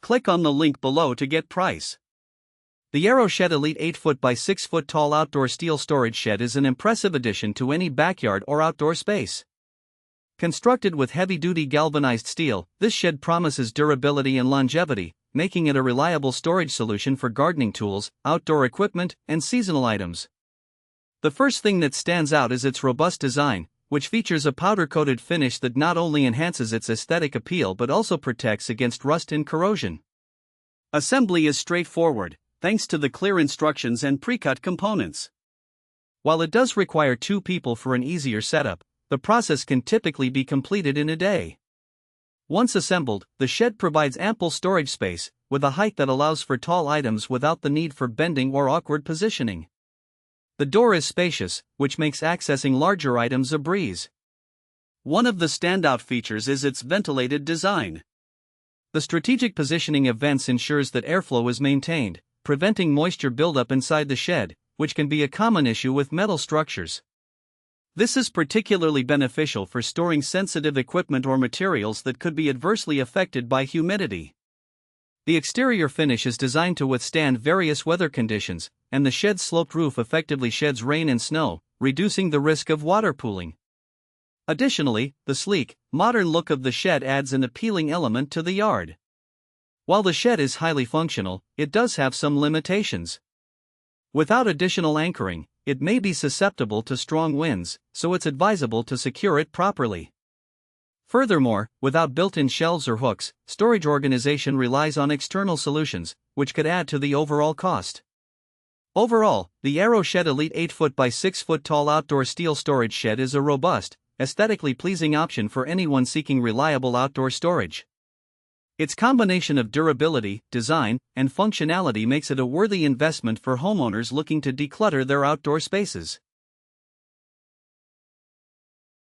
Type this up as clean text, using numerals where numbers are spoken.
Click on the link below to get price. The AeroShed Elite 8-foot by 6-foot tall outdoor steel storage shed is an impressive addition to any backyard or outdoor space. Constructed with heavy-duty galvanized steel, this shed promises durability and longevity, making it a reliable storage solution for gardening tools, outdoor equipment, and seasonal items. The first thing that stands out is its robust design, which features a powder-coated finish that not only enhances its aesthetic appeal but also protects against rust and corrosion. Assembly is straightforward, thanks to the clear instructions and pre-cut components. While it does require 2 people for an easier setup, the process can typically be completed in a day. Once assembled, the shed provides ample storage space, with a height that allows for tall items without the need for bending or awkward positioning. The door is spacious, which makes accessing larger items a breeze. One of the standout features is its ventilated design. The strategic positioning of vents ensures that airflow is maintained, preventing moisture buildup inside the shed, which can be a common issue with metal structures. This is particularly beneficial for storing sensitive equipment or materials that could be adversely affected by humidity. The exterior finish is designed to withstand various weather conditions, and the shed's sloped roof effectively sheds rain and snow, reducing the risk of water pooling. Additionally, the sleek, modern look of the shed adds an appealing element to the yard. While the shed is highly functional, it does have some limitations. Without additional anchoring, it may be susceptible to strong winds, so it's advisable to secure it properly. Furthermore, without built-in shelves or hooks, storage organization relies on external solutions, which could add to the overall cost. Overall, the AeroShed Elite 8-foot by 6-foot tall outdoor steel storage shed is a robust, aesthetically pleasing option for anyone seeking reliable outdoor storage. Its combination of durability, design, and functionality makes it a worthy investment for homeowners looking to declutter their outdoor spaces.